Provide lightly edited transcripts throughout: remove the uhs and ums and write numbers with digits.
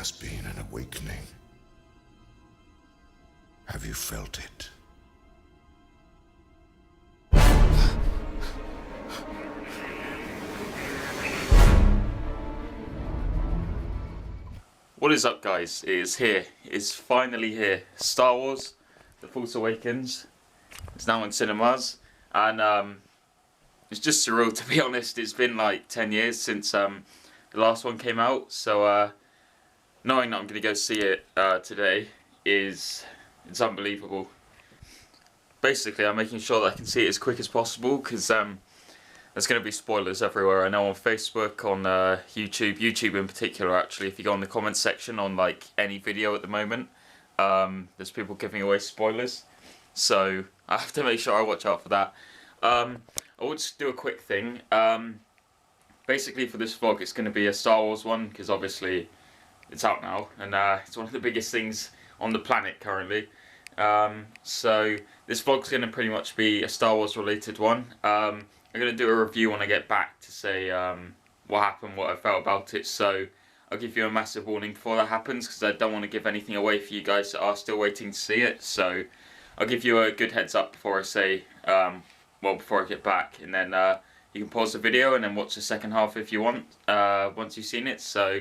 has been an awakening. Have you felt it? What is up, guys? It is here. It is finally here. Star Wars The Force Awakens. It's now in cinemas. And it's just surreal, to be honest. It's been like 10 years since the last one came out. So knowing that I'm going to go see it today it's unbelievable. Basically, I'm making sure that I can see it as quick as possible because there's going to be spoilers everywhere. I know on Facebook, on YouTube in particular, actually, if you go on the comments section on like any video at the moment, there's people giving away spoilers. So I have to make sure I watch out for that. I will just do a quick thing. Basically for this vlog it's going to be a Star Wars one because obviously it's out now and it's one of the biggest things on the planet currently. So this vlog's going to pretty much be a Star Wars related one. I'm going to do a review when I get back to say what happened, what I felt about it, so I'll give you a massive warning before that happens because I don't want to give anything away for you guys that are still waiting to see it. So I'll give you a good heads up before I say, before I get back, and then you can pause the video and then watch the second half if you want, once you've seen it. So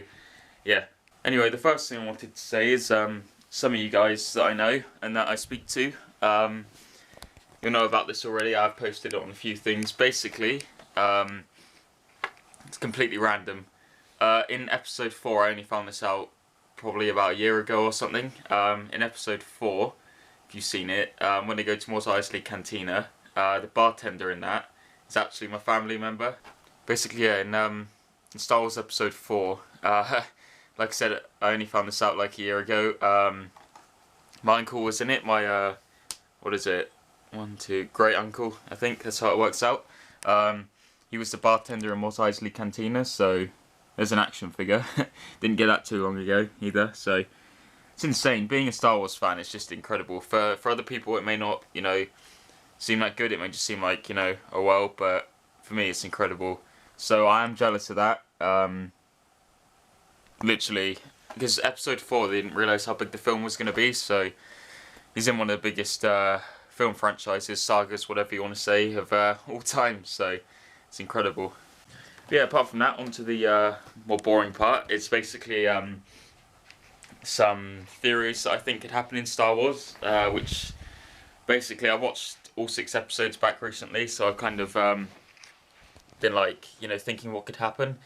yeah. Anyway, the first thing I wanted to say is some of you guys that I know and that I speak to, you'll know about this already. I've posted it on a few things. Basically, it's completely random. In episode 4, I only found this out probably about a year ago or something. In episode 4, if you've seen it, when they go to Mos Eisley Cantina, the bartender in that is actually my family member. Basically, yeah, in Star Wars episode 4, like I said, I only found this out like a year ago. My uncle was in it, my, great uncle, I think, that's how it works out. He was the bartender in Mos Eisley Cantina, so there's an action figure. Didn't get that too long ago either, so it's insane. Being a Star Wars fan is just incredible. For other people it may not, seem that good, it may just seem like, oh well, but for me it's incredible. So I am jealous of that. Literally, because episode 4 they didn't realise how big the film was going to be, so he's in one of the biggest film franchises, sagas, whatever you want to say, of all time, so it's incredible. But yeah, apart from that, onto the more boring part. It's basically some theories that I think could happen in Star Wars, which basically I watched all 6 episodes back recently, so I've kind of been like, thinking what could happen.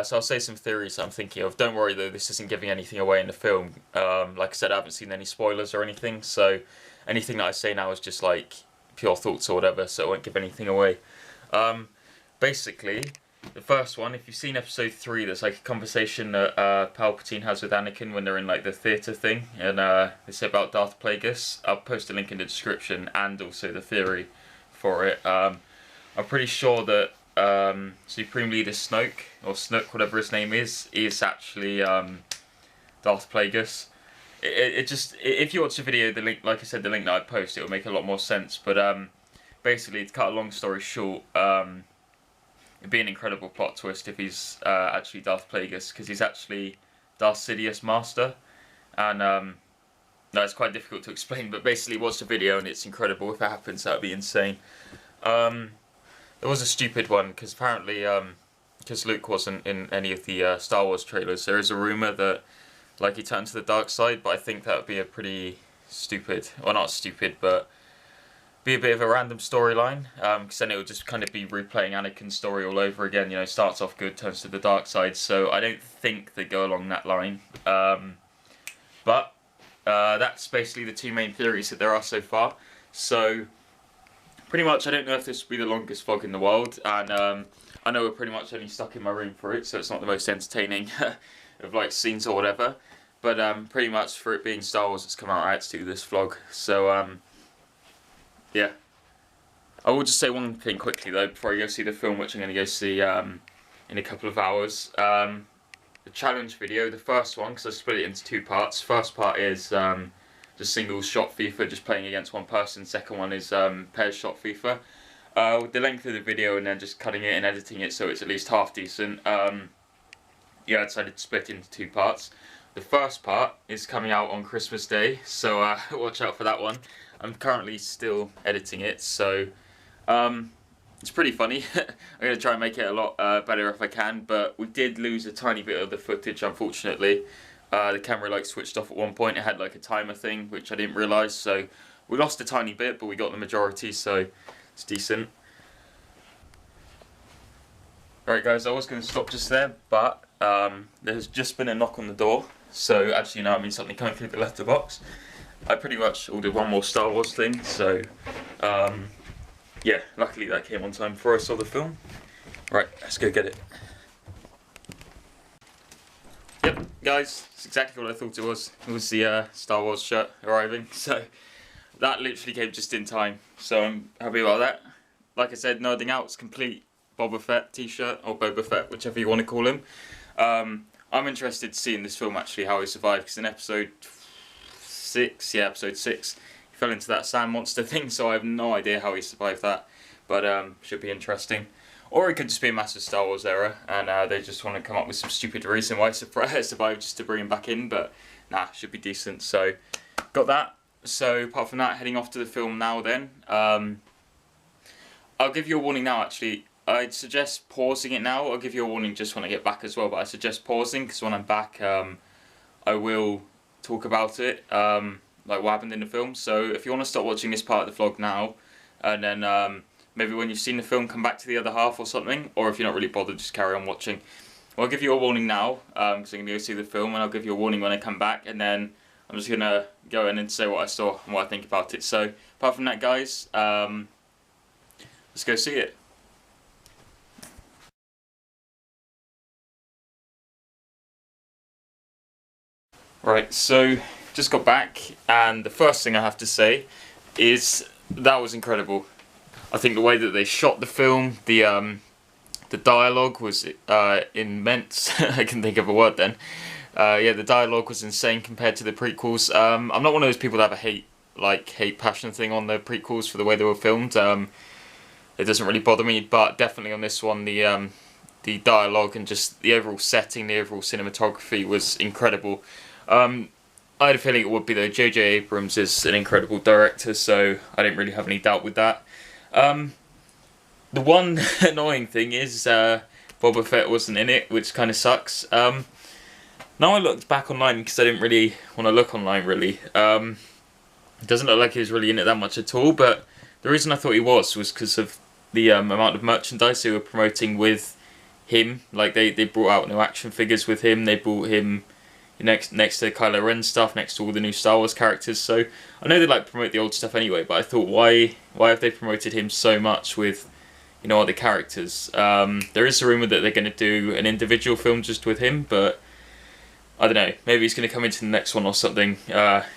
So I'll say some theories that I'm thinking of. Don't worry though, this isn't giving anything away in the film. Like I said, I haven't seen any spoilers or anything, so anything that I say now is just like pure thoughts or whatever, so it won't give anything away. Basically, the first one, if you've seen episode 3, there's like a conversation that Palpatine has with Anakin when they're in like the theatre thing, and they say about Darth Plagueis. I'll post a link in the description and also the theory for it. I'm pretty sure that Supreme Leader Snoke, or Snook, whatever his name is actually Darth Plagueis. It just, if you watch the video, the link, like I said, the link that I post, it will make a lot more sense. But basically, to cut a long story short, it'd be an incredible plot twist if he's actually Darth Plagueis, because he's actually Darth Sidious Master, and no, it's quite difficult to explain. But basically, watch the video and it's incredible. If it happens, that'd be insane. There was a stupid one, because apparently, because Luke wasn't in any of the Star Wars trailers, there is a rumour that, like, he turned to the dark side, but I think that would be a pretty stupid, well not stupid, but be a bit of a random storyline, because then it would just kind of be replaying Anakin's story all over again, starts off good, turns to the dark side, so I don't think they go along that line. But that's basically the 2 main theories that there are so far. So pretty much, I don't know if this will be the longest vlog in the world, and I know we're pretty much only stuck in my room for it, so it's not the most entertaining of like scenes or whatever, but pretty much for it being Star Wars, it's come out, I had to do this vlog. So yeah, I will just say one thing quickly though before I go see the film, which I'm going to go see in a couple of hours. The challenge video, the first one, because I split it into 2 parts. First part is just single shot FIFA, just playing against one person. Second one is pairs shot FIFA. With the length of the video and then just cutting it and editing it so it's at least half decent. Yeah, I decided to split it into 2 parts. The first part is coming out on Christmas Day, so watch out for that one. I'm currently still editing it, so it's pretty funny. I'm going to try and make it a lot better if I can, but we did lose a tiny bit of the footage, unfortunately. The camera like switched off at one point. It had like a timer thing, which I didn't realise, so we lost a tiny bit, but we got the majority, so it's decent. Alright guys, I was going to stop just there, but there's just been a knock on the door, so actually now it means something coming through the letterbox. I pretty much ordered one more Star Wars thing, so yeah, luckily that came on time before I saw the film. Right, let's go get it. Yep, guys, it's exactly what I thought it was. It was the Star Wars shirt arriving, so that literally came just in time, so I'm happy about that. Like I said, nerding out, it's complete Boba Fett t-shirt, or Boba Fett, whichever you want to call him. I'm interested to see in this film actually how he survived, because in episode 6, he fell into that sand monster thing, so I have no idea how he survived that, but should be interesting. Or it could just be a massive Star Wars error, and they just want to come up with some stupid reason why he survived just to bring him back in, but nah, should be decent. So, got that. So, apart from that, heading off to the film now then. I'll give you a warning now actually. I'd suggest pausing it now. I'll give you a warning just when I get back as well, but I suggest pausing, because when I'm back, I will talk about it, like what happened in the film. So if you want to stop watching this part of the vlog now, and then maybe when you've seen the film come back to the other half or something, or if you're not really bothered, just carry on watching. Well, I'll give you a warning now, because I'm going to go see the film, and I'll give you a warning when I come back, and then I'm just going to go in and say what I saw and what I think about it. So apart from that guys, let's go see it. Right, so just got back, and the first thing I have to say is that was incredible. I think the way that they shot the film, the dialogue was immense. I can think of a word then. Yeah, the dialogue was insane compared to the prequels. I'm not one of those people that have a hate passion thing on the prequels for the way they were filmed. It doesn't really bother me, but definitely on this one, the dialogue and just the overall setting, the overall cinematography was incredible. I had a feeling it would be though. J.J. Abrams is an incredible director, so I didn't really have any doubt with that. The one annoying thing is Boba Fett wasn't in it, which kind of sucks. Now I looked back online, because I didn't really want to look online really. It doesn't look like he was really in it that much at all, but the reason I thought he was because of the amount of merchandise they were promoting with him. Like they brought out new action figures with him, they brought him next to Kylo Ren stuff, next to all the new Star Wars characters. So I know they like promote the old stuff anyway, but I thought why have they promoted him so much with other characters? There is a rumour that they're going to do an individual film just with him, but I don't know, maybe he's going to come into the next one or something, where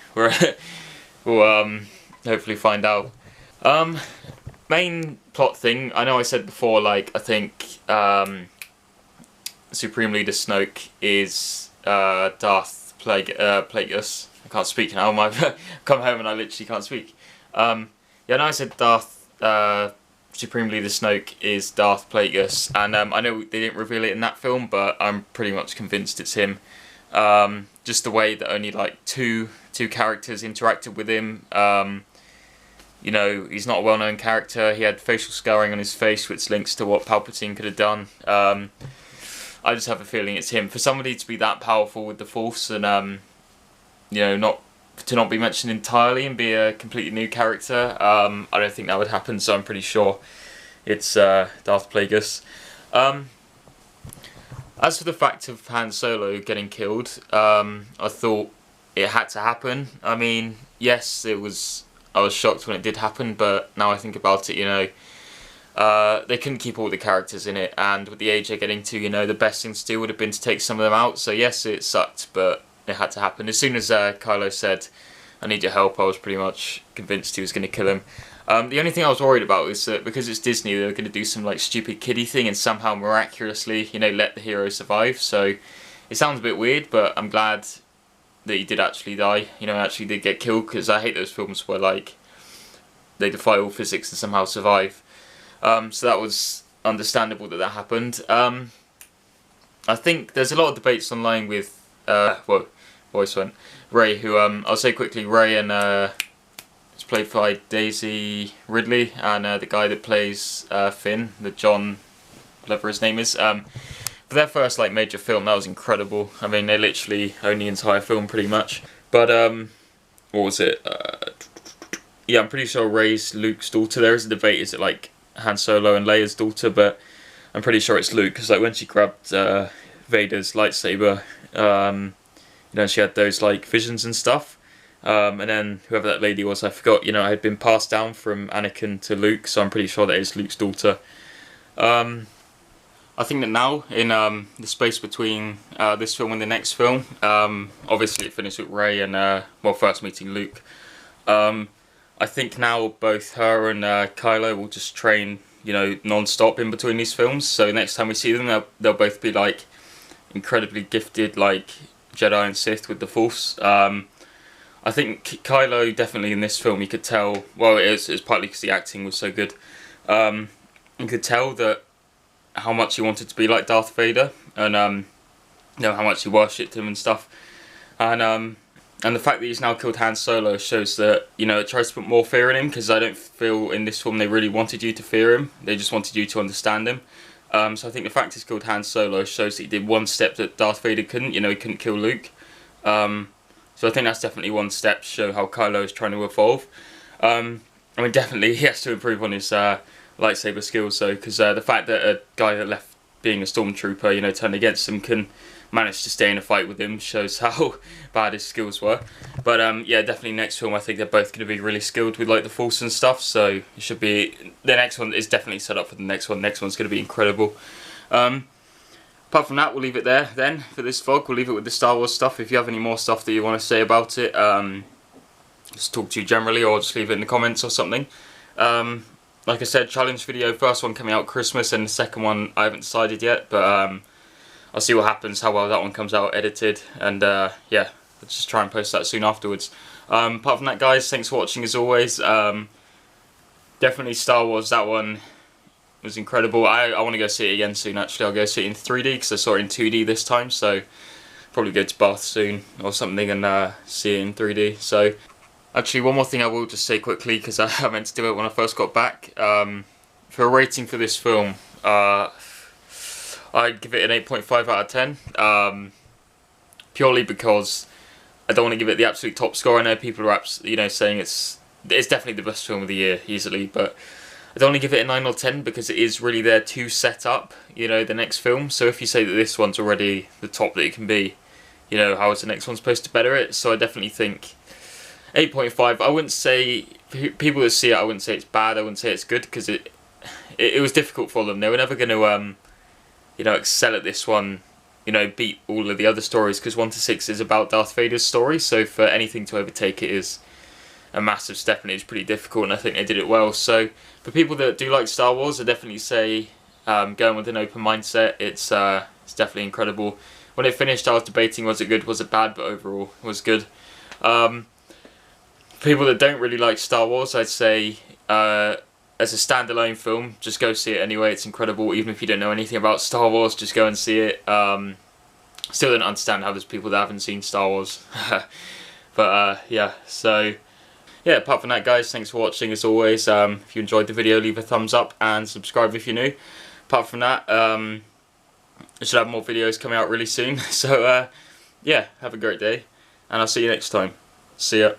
we'll hopefully find out. Main plot thing, I know I said before, like, I think Supreme Leader Snoke is Darth Plagueis. I can't speak now. I've come home and I literally can't speak. Yeah, I know I said Supreme Leader Snoke is Darth Plagueis, and I know they didn't reveal it in that film, but I'm pretty much convinced it's him. Just the way that only like two characters interacted with him. He's not a well-known character. He had facial scarring on his face, which links to what Palpatine could have done. I just have a feeling it's him. For somebody to be that powerful with the Force and not be mentioned entirely and be a completely new character, I don't think that would happen. So I'm pretty sure it's Darth Plagueis. As for the fact of Han Solo getting killed, I thought it had to happen. I mean, yes, I was shocked when it did happen, but now I think about it, they couldn't keep all the characters in it, and with the age they're getting to, the best thing to do would have been to take some of them out. So yes, it sucked, but it had to happen. As soon as Kylo said, "I need your help," I was pretty much convinced he was going to kill him. The only thing I was worried about was that because it's Disney, they were going to do some like stupid kiddie thing and somehow miraculously, let the hero survive. So it sounds a bit weird, but I'm glad that he did actually die. Actually did get killed, because I hate those films where like they defy all physics and somehow survive. So that was understandable that happened. I think there's a lot of debates online with voice went. Ray, who I'll say quickly, Ray and it's played by Daisy Ridley, and the guy that plays Finn, the John, whatever his name is. For their first like major film, that was incredible. I mean, they literally own the entire film pretty much. But what was it? Yeah, I'm pretty sure Rey's Luke's daughter. There is a debate: is it like Han Solo and Leia's daughter? But I'm pretty sure it's Luke, because like when she grabbed Vader's lightsaber, she had those like visions and stuff. And then whoever that lady was, I forgot. Had been passed down from Anakin to Luke, so I'm pretty sure that is Luke's daughter. I think that now, in the space between this film and the next film, obviously it finished with Rey and, first meeting Luke. I think now both her and Kylo will just train, non-stop in between these films. So next time we see them, they'll both be, like, incredibly gifted, like, Jedi and Sith with the Force. I think Kylo, definitely in this film, you could tell, well, it's partly because the acting was so good. You could tell that how much he wanted to be like Darth Vader, and how much he worshipped him and stuff, and the fact that he's now killed Han Solo shows that it tries to put more fear in him, because I don't feel in this film they really wanted you to fear him, they just wanted you to understand him. So I think the fact he's killed Han Solo shows that he did one step that Darth Vader couldn't. He couldn't kill Luke. So I think that's definitely one step to show how Kylo is trying to evolve. Definitely he has to improve on his lightsaber skills, though, because the fact that a guy that left being a stormtrooper, turned against him, can manage to stay in a fight with him shows how bad his skills were. But yeah, definitely next film I think they're both going to be really skilled with like the Force and stuff, so it should be, the next one is definitely set up for the next one. Next one's going to be incredible. Apart from that, we'll leave it there then for this vlog. We'll leave it with the Star Wars stuff. If you have any more stuff that you want to say about it, just talk to you generally, or just leave it in the comments or something. Like I said, challenge video, first one coming out Christmas, and the second one I haven't decided yet, but I'll see what happens, how well that one comes out edited, and yeah, I'll just try and post that soon afterwards. Apart from that, guys, thanks for watching as always. Definitely Star Wars, that one was incredible. I want to go see it again soon, actually. I'll go see it in 3D, because I saw it in 2D this time, so probably go to Bath soon or something and see it in 3D, so... Actually, one more thing I will just say quickly, because I meant to do it when I first got back. For a rating for this film, I'd give it an 8.5 out of 10. Purely because I don't want to give it the absolute top score. I know people are saying it's definitely the best film of the year, easily, but I don't want to give it a 9 or 10 because it is really there to set up, the next film. So if you say that this one's already the top that it can be, how is the next one supposed to better it? So I definitely think 8.5. I wouldn't say, people that see it, I wouldn't say it's bad, I wouldn't say it's good, because it was difficult for them. They were never going to, excel at this one, beat all of the other stories, because 1 to 6 is about Darth Vader's story, so for anything to overtake it is a massive step, and it's pretty difficult, and I think they did it well. So for people that do like Star Wars, I definitely say going with an open mindset, it's definitely incredible. When it finished, I was debating, was it good, was it bad, but overall it was good. People that don't really like Star Wars, I'd say as a standalone film, just go see it anyway. It's incredible. Even if you don't know anything about Star Wars, just go and see it. Still don't understand how there's people that haven't seen Star Wars. But yeah, so yeah, apart from that, guys, thanks for watching as always. If you enjoyed the video, leave a thumbs up and subscribe if you're new. Apart from that, I should have more videos coming out really soon. So yeah, have a great day, and I'll see you next time. See ya.